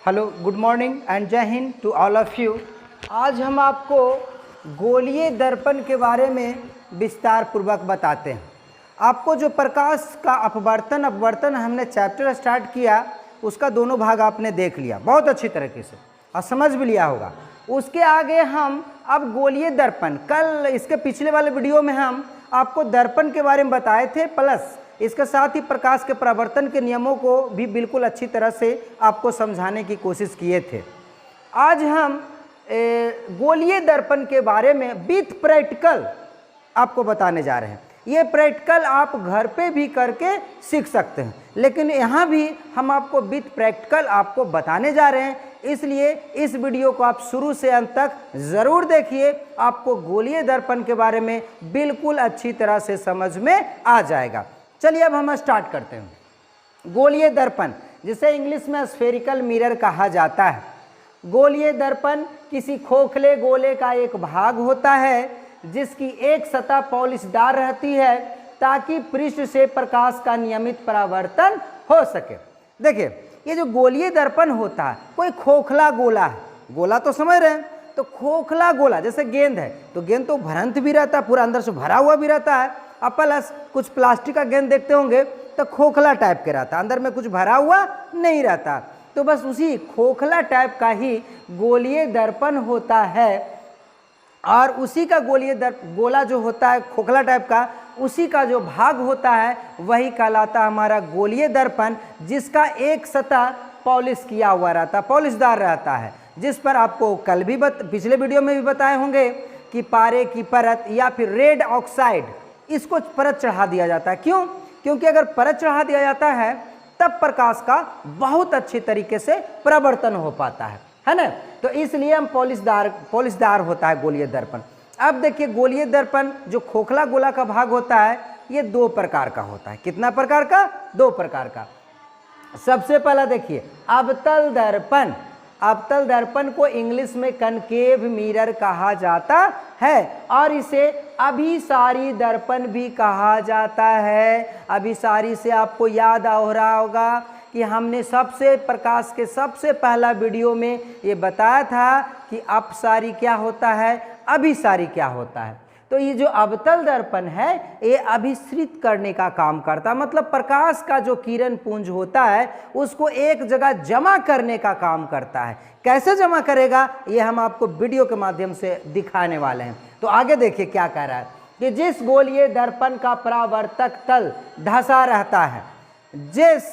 Hello, good morning and Jai Hind to all of you. आज हम आपको गोलीय दर्पण के बारे में विस्तार पूर्वक बताते हैं। आपको जो प्रकाश का अपवर्तन हमने चैप्टर स्टार्ट किया, उसका दोनों भाग आपने देख लिया बहुत अच्छी तरीके से और समझ भी लिया होगा। उसके आगे हम अब गोलीय दर्पण, कल इसके पिछले वाले वीडियो में हम आपको दर्पण के बारे में बताए थे, प्लस इसके साथ ही प्रकाश के परावर्तन के नियमों को भी बिल्कुल अच्छी तरह से आपको समझाने की कोशिश किए थे। आज हम गोलीय दर्पण के बारे में विथ प्रैक्टिकल आपको बताने जा रहे हैं। ये प्रैक्टिकल आप घर पे भी करके सीख सकते हैं, लेकिन यहाँ भी हम आपको विथ प्रैक्टिकल आपको बताने जा रहे हैं, इसलिए इस वीडियो को आप शुरू से अंत तक ज़रूर देखिए। आपको गोलीय दर्पण के बारे में बिल्कुल अच्छी तरह से समझ में आ जाएगा। चलिए अब हम स्टार्ट करते हैं। गोलीय दर्पण, जिसे इंग्लिश में स्फेरिकल मिरर कहा जाता है। गोलीय दर्पण किसी खोखले गोले का एक भाग होता है जिसकी एक सतह पॉलिशदार रहती है ताकि पृष्ठ से प्रकाश का नियमित परावर्तन हो सके। देखिए, ये जो गोलीय दर्पण होता है, कोई खोखला गोला है। गोला तो समझ रहे हैं, तो खोखला गोला जैसे गेंद है, तो गेंद तो भरंत भी रहता है, पूरा अंदर से भरा हुआ भी रहता है। अब प्लस कुछ प्लास्टिक का गेंद देखते होंगे तो खोखला टाइप के रहता है, अंदर में कुछ भरा हुआ नहीं रहता। तो बस उसी खोखला टाइप का ही गोलीय दर्पण होता है, और उसी का गोला जो होता है खोखला टाइप का, उसी का जो भाग होता है वही कहलाता हमारा गोलीय दर्पण, जिसका एक सतह पॉलिश किया हुआ रहता है, पॉलिशदार रहता है, जिस पर आपको कल भी पिछले वीडियो में भी बताए होंगे कि पारे की परत या फिर रेड ऑक्साइड, इसको परत चढ़ा दिया जाता है। क्यों? क्योंकि अगर परत चढ़ा दिया जाता है तब प्रकाश का बहुत अच्छे तरीके से परावर्तन हो पाता है ना। तो इसलिए हम पॉलिशदार होता है गोलीय दर्पण। अब देखिए, गोलीय दर्पण जो खोखला गोला का भाग होता है, ये दो प्रकार का होता है। कितना प्रकार का? दो प्रकार का। सबसे पहला देखिए अवतल दर्पण। अवतल दर्पण को इंग्लिश में कनकेव मिरर कहा जाता है, और इसे अभिसारी दर्पण भी कहा जाता है। अभिसारी से आपको याद हो रहा होगा कि हमने प्रकाश के सबसे पहला वीडियो में ये बताया था कि अपसारी क्या होता है, अभिसारी क्या होता है। तो ये जो अवतल दर्पण है, ये अभिसरित करने का काम करता है, मतलब प्रकाश का जो किरण पुंज होता है उसको एक जगह जमा करने का काम करता है। कैसे जमा करेगा, ये हम आपको वीडियो के माध्यम से दिखाने वाले हैं। तो आगे देखिए क्या कह रहा है कि जिस गोलीय दर्पण का परावर्तक तल धंसा रहता है, जिस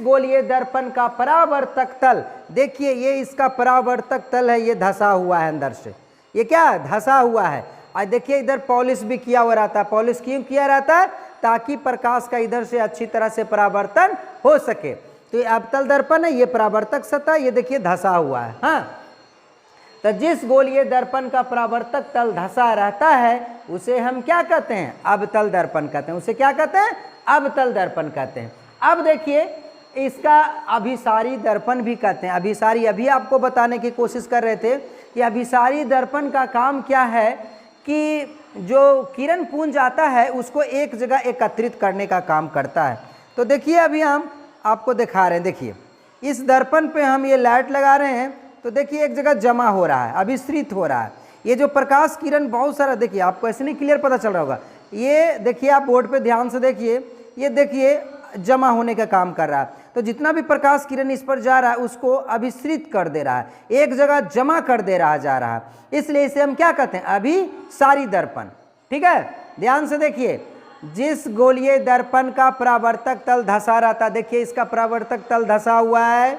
गोलीय दर्पण का परावर्तक तल, देखिए ये इसका परावर्तक तल है, ये धंसा हुआ है अंदर से, ये क्या धंसा हुआ है। और देखिए इधर पॉलिश भी किया हुआ रहता है। पॉलिश क्यों किया रहता है? ताकि प्रकाश का इधर से अच्छी तरह से परावर्तन हो सके। तो ये अवतल दर्पण है, ये परावर्तक सतह, ये देखिए धंसा हुआ है। हाँ, तो जिस गोलीय दर्पण का परावर्तक तल धंसा रहता है उसे हम क्या कहते हैं? अवतल दर्पण कहते हैं। उसे क्या कहते हैं? अवतल दर्पण कहते हैं। अब देखिए, इसका अभिसारी दर्पण भी कहते हैं। अभिसारी अभी आपको बताने की कोशिश कर रहे थे कि अभिसारी दर्पण का काम क्या है कि जो किरण पुंज आता है उसको एक जगह एकत्रित करने का काम करता है। तो देखिए अभी हम आपको दिखा रहे हैं। देखिए इस दर्पण पे हम ये लाइट लगा रहे हैं, तो देखिए एक जगह जमा हो रहा है, अभिसरित हो रहा है। ये जो प्रकाश किरण बहुत सारा, देखिए आपको ऐसे नहीं क्लियर पता चल रहा होगा, ये देखिए आप बोर्ड पे ध्यान से देखिए, ये देखिए जमा होने का काम कर रहा है। तो जितना भी प्रकाश किरण इस पर जा रहा है उसको अभिसरित कर दे रहा है, एक जगह जमा कर दे रहा जा रहा है, इसलिए इसे हम क्या कहते हैं? अभिसारी दर्पण। ठीक है, ध्यान से देखिए, जिस गोलीय दर्पण का परावर्तक तल धंसा रहता, देखिए इसका परावर्तक तल धंसा हुआ है,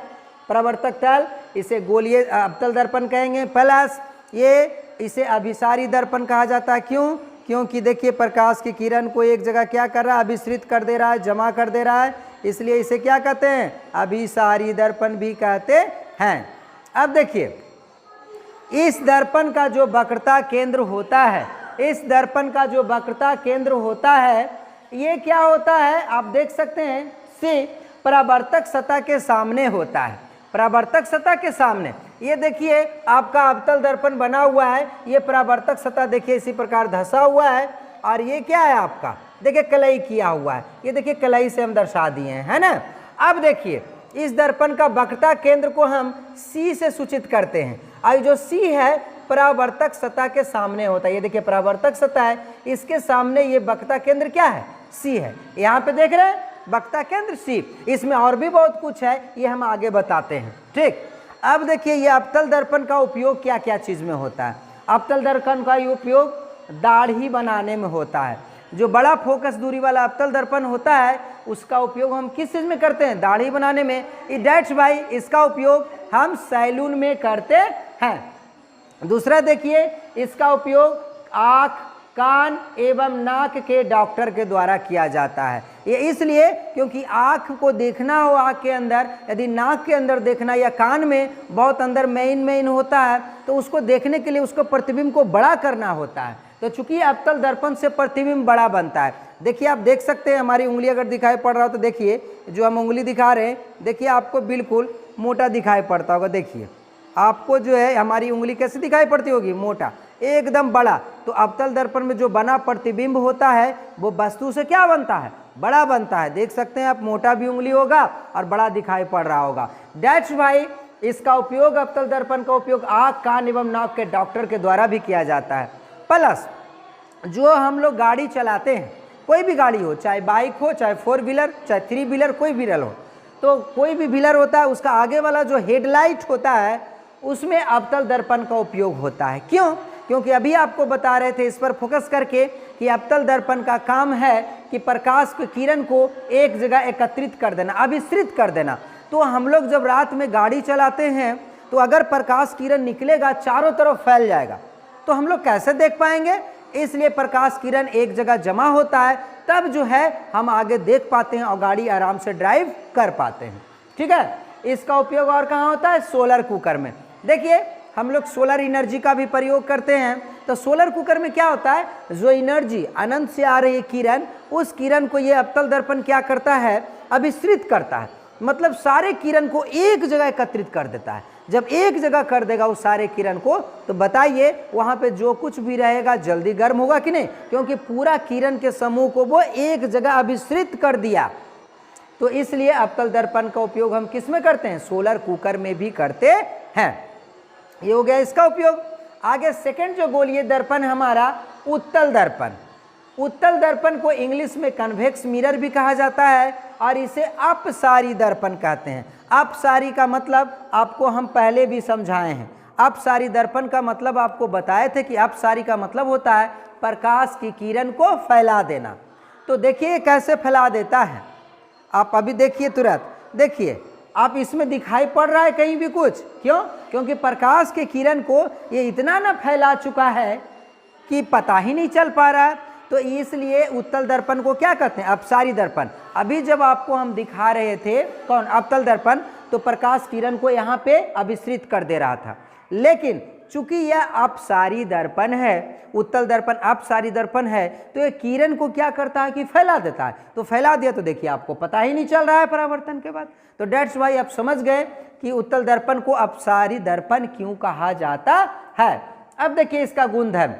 परावर्तक तल, इसे गोलीय अवतल दर्पण कहेंगे। प्लस ये इसे अभिसारी दर्पण कहा जाता है। क्यों? क्योंकि देखिए प्रकाश की किरण को एक जगह क्या कर रहा है? अभिसरित कर दे रहा है, जमा कर दे रहा है, इसलिए इसे क्या कहते हैं? अभिसारी दर्पण भी कहते हैं। अब देखिए, इस दर्पण का जो वक्रता केंद्र होता है, इस दर्पण का जो वक्रता केंद्र होता है, ये क्या होता है? आप देख सकते हैं, सी परावर्तक सतह के सामने होता है। परावर्तक सतह के सामने ये देखिए आपका अवतल दर्पण बना हुआ है, ये परावर्तक सतह देखिए इसी प्रकार धंसा हुआ है, और ये क्या है आपका? देखिए कलई किया हुआ है, ये देखिए कलई से हम दर्शा दिए हैं, है ना। अब देखिए इस दर्पण का वक्रता केंद्र को हम C से सूचित करते हैं। और जो C है परावर्तक सतह के सामने होता है। ये देखिए परावर्तक सतह है, इसके सामने ये वक्रता केंद्र क्या है, C है। यहाँ पे देख रहे हैं वक्रता केंद्र C। इसमें और भी बहुत कुछ है, ये हम आगे बताते हैं। ठीक, अब देखिए ये अवतल दर्पण का उपयोग क्या क्या चीज़ में होता है। अवतल दर्पण का उपयोग दाढ़ी बनाने में होता है। जो बड़ा फोकस दूरी वाला अवतल दर्पण होता है उसका उपयोग हम किस चीज़ में करते हैं, दाढ़ी बनाने में। डेट्स भाई इसका उपयोग हम सैलून में करते हैं। दूसरा देखिए इसका उपयोग आँख, कान एवं नाक के डॉक्टर के द्वारा किया जाता है। ये इसलिए क्योंकि आँख को देखना हो, आँख के अंदर यदि नाक के अंदर देखना या कान में बहुत अंदर मेन होता है तो उसको देखने के लिए उसको प्रतिबिंब को बड़ा करना होता है। तो चूंकि अवतल दर्पण से प्रतिबिंब बड़ा बनता है। देखिए आप देख सकते हैं हमारी उंगली अगर दिखाई पड़ रहा हो तो देखिए जो हम उंगली दिखा रहे हैं, देखिए आपको बिल्कुल मोटा दिखाई पड़ता होगा। देखिए आपको जो है हमारी उंगली कैसे दिखाई पड़ती होगी, मोटा, एकदम बड़ा। तो अवतल दर्पण में जो बना प्रतिबिंब होता है वो वस्तु से क्या बनता है, बड़ा बनता है। देख सकते हैं आप, मोटा भी उंगली होगा और बड़ा दिखाई पड़ रहा होगा। डैट्स भाई इसका उपयोग अवतल दर्पण का उपयोग आँख, कान एवं नाक के डॉक्टर के द्वारा भी किया जाता है। प्लस जो हम लोग गाड़ी चलाते हैं, कोई भी गाड़ी हो, चाहे बाइक हो, चाहे 4 व्हीलर, चाहे 3 व्हीलर, कोई व्हीलर हो, तो कोई भी व्हीलर होता है उसका आगे वाला जो हेडलाइट होता है उसमें अवतल दर्पण का उपयोग होता है। क्यों? क्योंकि अभी आपको बता रहे थे इस पर फोकस करके कि अवतल दर्पण का काम है कि प्रकाश के किरण को एक जगह एकत्रित कर देना, अभिसरित कर देना। तो हम लोग जब रात में गाड़ी चलाते हैं तो अगर प्रकाश किरण निकलेगा चारों तरफ फैल जाएगा तो हम लोग कैसे देख पाएंगे। इसलिए प्रकाश किरण एक जगह जमा होता है, तब जो है हम आगे देख पाते हैं और गाड़ी आराम से ड्राइव कर पाते हैं। ठीक है, इसका उपयोग और कहाँ होता है, सोलर कुकर में। देखिए हम लोग सोलर एनर्जी का भी प्रयोग करते हैं। तो सोलर कुकर में क्या होता है, जो एनर्जी अनंत से आ रही है किरण, उस किरण को ये अवतल दर्पण क्या करता है, अभिसरित करता है। मतलब सारे किरण को एक जगह एकत्रित कर देता है। जब एक जगह कर देगा उस सारे किरण को तो बताइए वहाँ पे जो कुछ भी रहेगा जल्दी गर्म होगा कि नहीं, क्योंकि पूरा किरण के समूह को वो एक जगह अभिसरित कर दिया। तो इसलिए अवतल दर्पण का उपयोग हम किस में करते हैं, सोलर कुकर में भी करते हैं। ये हो गया इसका उपयोग। आगे सेकंड जो गोलीय दर्पण हमारा उत्तल दर्पण। उत्तल दर्पण को इंग्लिश में कन्वेक्स मिरर भी कहा जाता है और इसे अपसारी दर्पण कहते हैं। अपसारी का मतलब आपको हम पहले भी समझाए हैं। अपसारी दर्पण का मतलब आपको बताए थे कि अपसारी का मतलब होता है प्रकाश की किरण को फैला देना। तो देखिए कैसे फैला देता है, आप अभी देखिए तुरंत। देखिए आप इसमें दिखाई पड़ रहा है कहीं भी कुछ, क्यों? क्योंकि प्रकाश के किरण को ये इतना ना फैला चुका है कि पता ही नहीं चल पा रहा है। तो इसलिए उत्तल दर्पण को क्या कहते हैं, अपसारी दर्पण। अभी जब आपको हम दिखा रहे थे कौन, अवतल दर्पण, तो प्रकाश किरण को यहाँ पे अभिसरित कर दे रहा था। लेकिन चूंकि यह अपसारी दर्पण है, उत्तल दर्पण अपसारी दर्पण है, तो ये किरण को क्या करता है कि फैला देता है। तो फैला दिया तो देखिए आपको पता ही नहीं चल रहा है परावर्तन के बाद। तो डेट्स वाई आप समझ गए कि उत्तल दर्पण को अपसारी दर्पण क्यों कहा जाता है। अब देखिए इसका गुणधर्म।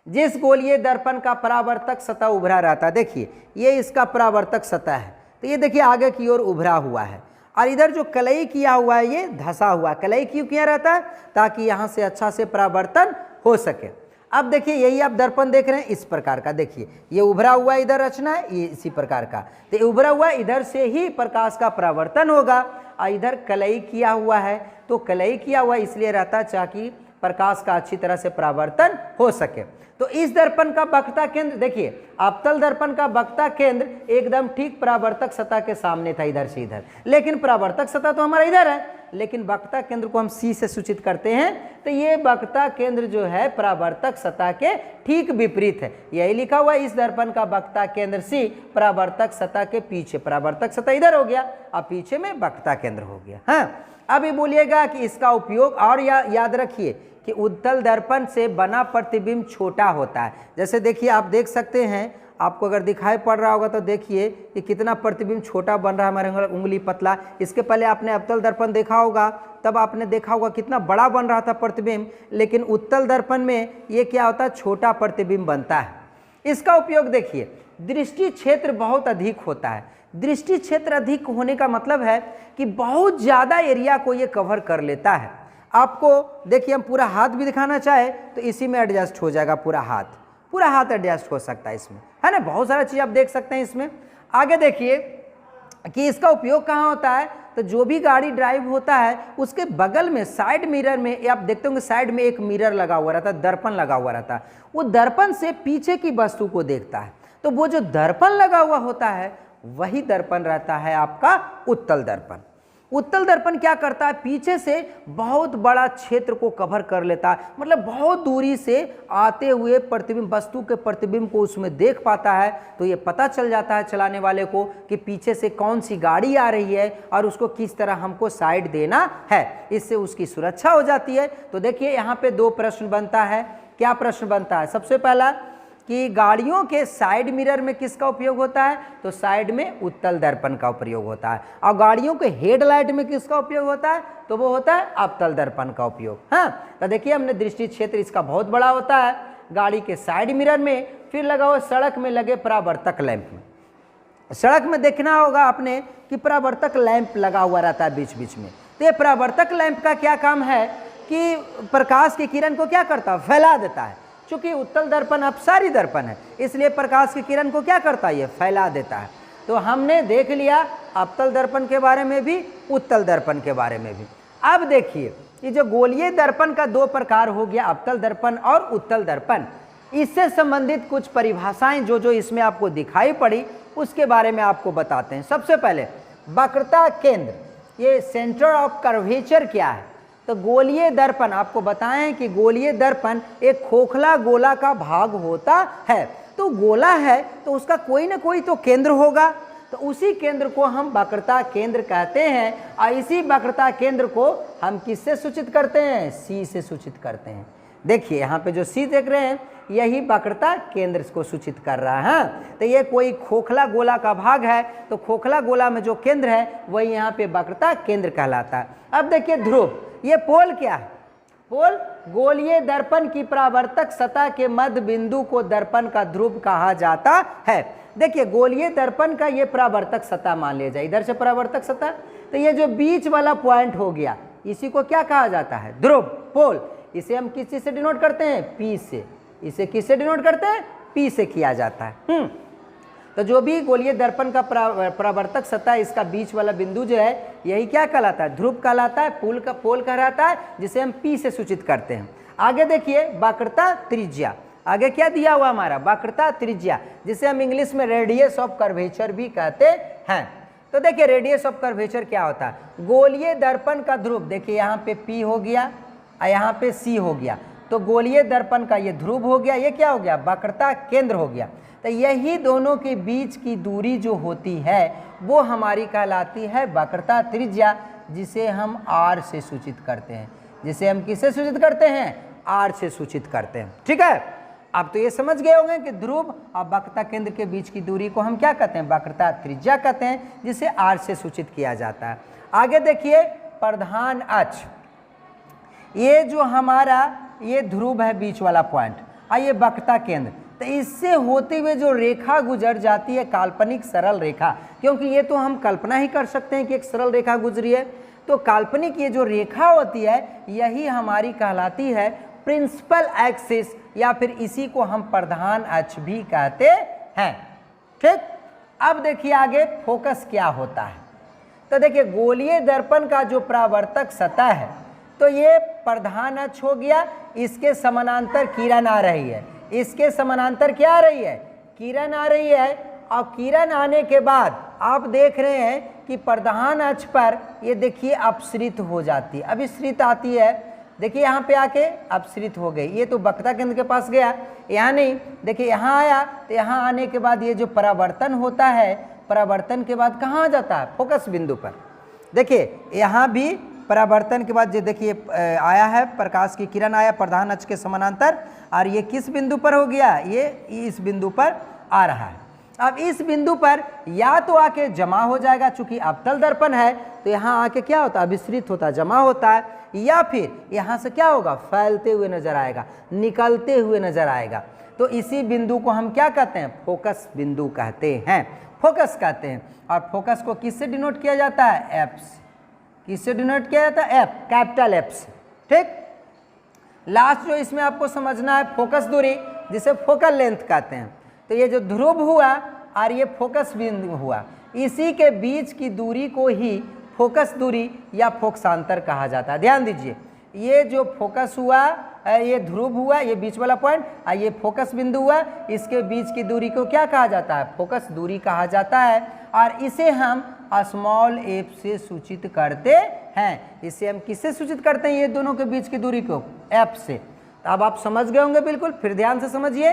जिस गोलीय दर्पण का परावर्तक सतह उभरा रहता है, देखिए ये इसका परावर्तक सतह है, तो ये देखिए आगे की ओर उभरा हुआ है और इधर जो कलई किया हुआ है ये धंसा हुआ है। कलई क्यों किया रहता है, ताकि यहाँ से अच्छा से परावर्तन हो सके। अब देखिए यही आप दर्पण देख रहे हैं इस प्रकार का, देखिए ये उभरा हुआ इधर रचना है, ये इसी प्रकार का। तो ये उभरा हुआ इधर से ही प्रकाश का परावर्तन होगा और इधर कलई किया हुआ है। तो कलई किया हुआ इसलिए रहता है ताकि प्रकाश का अच्छी तरह से परावर्तन हो सके। तो इस दर्पण का वक्रता केंद्र देखिए, अवतल दर्पण का वक्रता केंद्र एकदम ठीक परावर्तक सतह के सामने था, इधर से इधर। लेकिन परावर्तक सतह तो हमारा इधर है, लेकिन वक्रता केंद्र को हम C से सूचित करते हैं। तो ये वक्रता केंद्र जो है परावर्तक सतह के ठीक विपरीत है। यही लिखा हुआ है, इस दर्पण का वक्रता केंद्र C परावर्तक सतह के पीछे। परावर्तक सतह इधर हो गया और पीछे में वक्रता केंद्र हो गया। हाँ, अभी बोलिएगा कि इसका उपयोग और याद रखिए कि उत्तल दर्पण से बना प्रतिबिंब छोटा होता है। जैसे देखिए आप देख सकते हैं, आपको अगर दिखाई पड़ रहा होगा तो देखिए कि कितना प्रतिबिंब छोटा बन रहा है, हमारे उंगली पतला। इसके पहले आपने अवतल दर्पण देखा होगा, तब आपने देखा होगा कितना बड़ा बन रहा था प्रतिबिंब। लेकिन उत्तल दर्पण में ये क्या होता है, छोटा प्रतिबिंब बनता है। इसका उपयोग देखिए, दृष्टि क्षेत्र बहुत अधिक होता है। दृष्टि क्षेत्र अधिक होने का मतलब है कि बहुत ज़्यादा एरिया को ये कवर कर लेता है। आपको देखिए, हम पूरा हाथ भी दिखाना चाहे तो इसी में एडजस्ट हो जाएगा, पूरा हाथ एडजस्ट हो सकता है इसमें, है ना। बहुत सारा चीज़ आप देख सकते हैं इसमें। आगे देखिए कि इसका उपयोग कहाँ होता है, तो जो भी गाड़ी ड्राइव होता है उसके बगल में साइड मिरर में, ये आप देखते होंगे साइड में एक मिरर लगा हुआ रहता है, दर्पण लगा हुआ रहता है। वो दर्पण से पीछे की वस्तु को देखता है, तो वो जो दर्पण लगा हुआ होता है वही दर्पण रहता है आपका उत्तल दर्पण। उत्तल दर्पण क्या करता है, पीछे से बहुत बड़ा क्षेत्र को कवर कर लेता है, मतलब बहुत दूरी से आते हुए प्रतिबिंब, वस्तु के प्रतिबिंब को उसमें देख पाता है। तो ये पता चल जाता है चलाने वाले को कि पीछे से कौन सी गाड़ी आ रही है और उसको किस तरह हमको साइड देना है, इससे उसकी सुरक्षा हो जाती है। तो देखिए यहाँ पे दो प्रश्न बनता है। क्या प्रश्न बनता है, सबसे पहला कि गाड़ियों के साइड मिरर में किसका उपयोग होता है, तो साइड में उत्तल दर्पण का उपयोग होता है। और गाड़ियों के हेडलाइट में किसका उपयोग होता है, तो वो होता है अवतल दर्पण का उपयोग। हाँ, तो देखिए हमने दृष्टि क्षेत्र इसका बहुत बड़ा होता है, गाड़ी के साइड मिरर में, फिर लगा हुआ सड़क में लगे परावर्तक लैंप में। सड़क में देखना होगा आपने कि परावर्तक लैंप लगा हुआ रहता है बीच बीच में। तो ये परावर्तक लैंप का क्या काम है कि प्रकाश की किरण को क्या करता है, फैला देता है। चूंकि उत्तल दर्पण अपसारी दर्पण है, इसलिए प्रकाश की किरण को क्या करता है, ये फैला देता है। तो हमने देख लिया अवतल दर्पण के बारे में भी, उत्तल दर्पण के बारे में भी। अब देखिए ये जो गोलीय दर्पण का दो प्रकार हो गया, अवतल दर्पण और उत्तल दर्पण, इससे संबंधित कुछ परिभाषाएं जो इसमें आपको दिखाई पड़ी उसके बारे में आपको बताते हैं। सबसे पहले वक्रता केंद्र, ये सेंटर ऑफ कर्वेचर क्या है, तो गोलीय दर्पण, आपको बताएं कि गोलीय दर्पण एक खोखला गोला का भाग होता है। तो गोला है तो उसका कोई ना कोई तो केंद्र होगा, तो उसी केंद्र को हम वक्रता केंद्र कहते हैं। और इसी वक्रता केंद्र को हम किससे सूचित करते हैं, सी से सूचित करते हैं। देखिए यहाँ पे जो सी देख रहे हैं यही वक्रता केंद्र को सूचित कर रहा है। तो ये कोई खोखला गोला का भाग है, तो खोखला गोला में जो केंद्र है वही यहाँ पे वक्रता केंद्र कहलाता है। अब देखिए ध्रुव, ये पोल क्या है, पोल गोलीय दर्पण की परावर्तक सतह के मध्य बिंदु को दर्पण का ध्रुव कहा जाता है। देखिए गोलीय दर्पण का ये परावर्तक सतह मान लिया जाए, इधर से परावर्तक सतह, तो ये जो बीच वाला पॉइंट हो गया इसी को क्या कहा जाता है, ध्रुव, पोल। इसे हम किस चीज से डिनोट करते हैं, पी से। इसे किससे डिनोट करते हैं, पी से किया जाता है। तो जो भी गोलीय दर्पण का परावर्तक सतह, इसका बीच वाला बिंदु जो है यही क्या कहलाता है, ध्रुव कहलाता है, पोल कहलाता है, जिसे हम पी से सूचित करते हैं। आगे देखिए वक्रता त्रिज्या, आगे क्या दिया हुआ हमारा, वक्रता त्रिज्या, जिसे हम इंग्लिश में रेडियस ऑफ कर्वेचर भी कहते हैं। तो देखिए रेडियस ऑफ कर्वेचर क्या होता है, गोलीय दर्पण का ध्रुव, देखिए यहाँ पे पी हो गया और यहाँ पे सी हो गया, तो गोलीय दर्पण का ये ध्रुव हो गया, ये क्या हो गया, वक्रता केंद्र हो गया। तो यही दोनों के बीच की दूरी जो होती है वो हमारी कहलाती है वक्रता त्रिज्या, जिसे हम आर से सूचित करते हैं। जिसे हम किससे सूचित करते हैं, आर से सूचित करते हैं। ठीक है, अब तो ये समझ गए होंगे कि ध्रुव और वक्रता केंद्र के बीच की दूरी को हम क्या कहते हैं, वक्रता त्रिज्या कहते हैं, जिसे आर से सूचित किया जाता है। आगे देखिए प्रधान अक्ष, ये जो हमारा ये ध्रुव है बीच वाला पॉइंट, और ये वक्रता केंद्र, तो इससे होते हुए जो रेखा गुजर जाती है काल्पनिक सरल रेखा, क्योंकि ये तो हम कल्पना ही कर सकते हैं कि एक सरल रेखा गुजरी है, तो काल्पनिक ये जो रेखा होती है यही हमारी कहलाती है प्रिंसिपल एक्सिस, या फिर इसी को हम प्रधान अक्ष भी कहते हैं। ठीक, अब देखिए आगे फोकस क्या होता है। तो देखिए गोलीय दर्पण का जो परावर्तक सतह है, तो ये प्रधान अक्ष हो गया, इसके समानांतर किरण आ रही है, इसके समानांतर क्या आ रही है, किरण आ रही है। और किरण आने के बाद आप देख रहे हैं कि प्रधान अक्ष पर ये देखिए अपसृत हो जाती है, अभिसृत आती है, देखिए यहाँ पे आके अपसृत हो गई। ये तो वक्रता केंद्र के पास गया, यहाँ नहीं, देखिए यहाँ आया, तो यहाँ आने के बाद ये जो परावर्तन होता है, परावर्तन के बाद कहाँ आ जाता है, फोकस बिंदु पर। देखिए यहाँ भी परावर्तन के बाद जो देखिए आया है, प्रकाश की किरण आया प्रधान अक्ष के समानांतर, और ये किस बिंदु पर हो गया, ये इस बिंदु पर आ रहा है। अब इस बिंदु पर या तो आके जमा हो जाएगा, चूंकि अवतल दर्पण है तो यहाँ आके क्या होता है, अभिसृत होता है, जमा होता है, या फिर यहाँ से क्या होगा, फैलते हुए नजर आएगा, निकलते हुए नजर आएगा। तो इसी बिंदु को हम क्या कहते हैं, फोकस बिंदु कहते हैं। फोकस कहते हैं। और फोकस को किससे डिनोट किया जाता है? एफ से। किससे डिनोट किया जाता है? एफ, कैपिटल एफ से। ठीक। लास्ट जो इसमें आपको समझना है फोकस दूरी, जिसे फोकल लेंथ कहते हैं। तो ये जो ध्रुव हुआ और ये फोकस बिंदु हुआ, इसी के बीच की दूरी को ही फोकस दूरी या फोकसांतर कहा जाता है। ध्यान दीजिए, ये जो फोकस हुआ, ये ध्रुव हुआ, ये बीच वाला पॉइंट, और ये फोकस बिंदु हुआ, इसके बीच की दूरी को क्या कहा जाता है? फोकस दूरी कहा जाता है। और इसे हम स्मॉल एफ से सूचित करते हैं। इसे हम किससे सूचित करते हैं? ये दोनों के बीच की दूरी को एफ से। तो अब आप समझ गए होंगे बिल्कुल। फिर ध्यान से समझिए,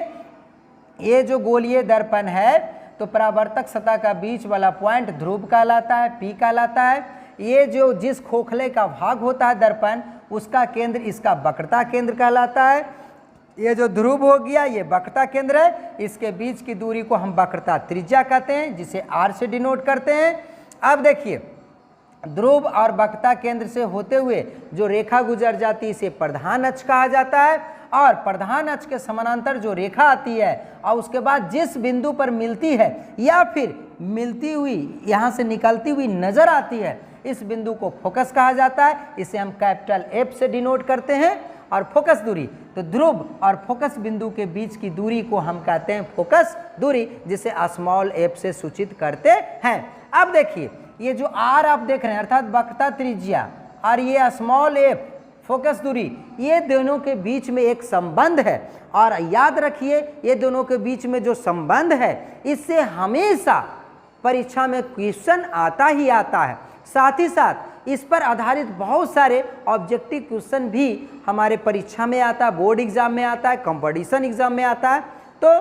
ये जो गोलीय दर्पण है, तो परावर्तक सतह का बीच वाला पॉइंट ध्रुव कहलाता है, पी कहलाता है। ये जो जिस खोखले का भाग होता है दर्पण, उसका केंद्र इसका वक्रता केंद्र कहलाता है। ये जो ध्रुव हो गया, ये वक्रता केंद्र है। इसके बीच की दूरी को हम वक्रता त्रिज्या कहते हैं, जिसे आर से डिनोट करते हैं। अब देखिए, ध्रुव और वक्रता केंद्र से होते हुए जो रेखा गुजर जाती है, इसे प्रधान अक्ष कहा जाता है। और प्रधान अक्ष के समानांतर जो रेखा आती है और उसके बाद जिस बिंदु पर मिलती है या फिर मिलती हुई यहाँ से निकलती हुई नजर आती है, इस बिंदु को फोकस कहा जाता है। इसे हम कैपिटल एफ से डिनोट करते हैं। और फोकस दूरी, तो ध्रुव और फोकस बिंदु के बीच की दूरी को हम कहते हैं फोकस दूरी, जिसे स्मॉल एफ से सूचित करते हैं। अब देखिए, ये जो आर आप देख रहे हैं, अर्थात वक्रता त्रिज्या, और ये स्मॉल एफ फोकस दूरी, ये दोनों के बीच में एक संबंध है। और याद रखिए, ये दोनों के बीच में जो संबंध है, इससे हमेशा परीक्षा में क्वेश्चन आता ही आता है। साथ ही साथ इस पर आधारित बहुत सारे ऑब्जेक्टिव क्वेश्चन भी हमारे परीक्षा में आता है, बोर्ड एग्जाम में आता है, कंपटीशन एग्जाम में आता है। तो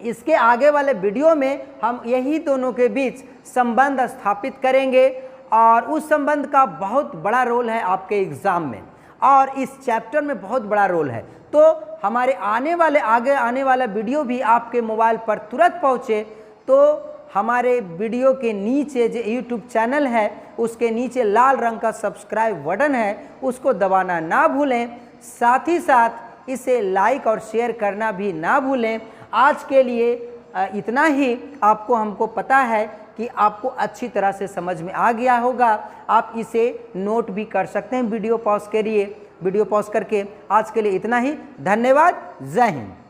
इसके आगे वाले वीडियो में हम यही दोनों के बीच संबंध स्थापित करेंगे, और उस संबंध का बहुत बड़ा रोल है आपके एग्जाम में, और इस चैप्टर में बहुत बड़ा रोल है। तो हमारे आगे आने वाला वीडियो भी आपके मोबाइल पर तुरंत पहुँचे, तो हमारे वीडियो के नीचे जो यूट्यूब चैनल है, उसके नीचे लाल रंग का सब्सक्राइब बटन है, उसको दबाना ना भूलें। साथ ही साथ इसे लाइक और शेयर करना भी ना भूलें। आज के लिए इतना ही। आपको हमको पता है कि आपको अच्छी तरह से समझ में आ गया होगा। आप इसे नोट भी कर सकते हैं वीडियो पॉज करके। आज के लिए इतना ही। धन्यवाद। जय हिंद।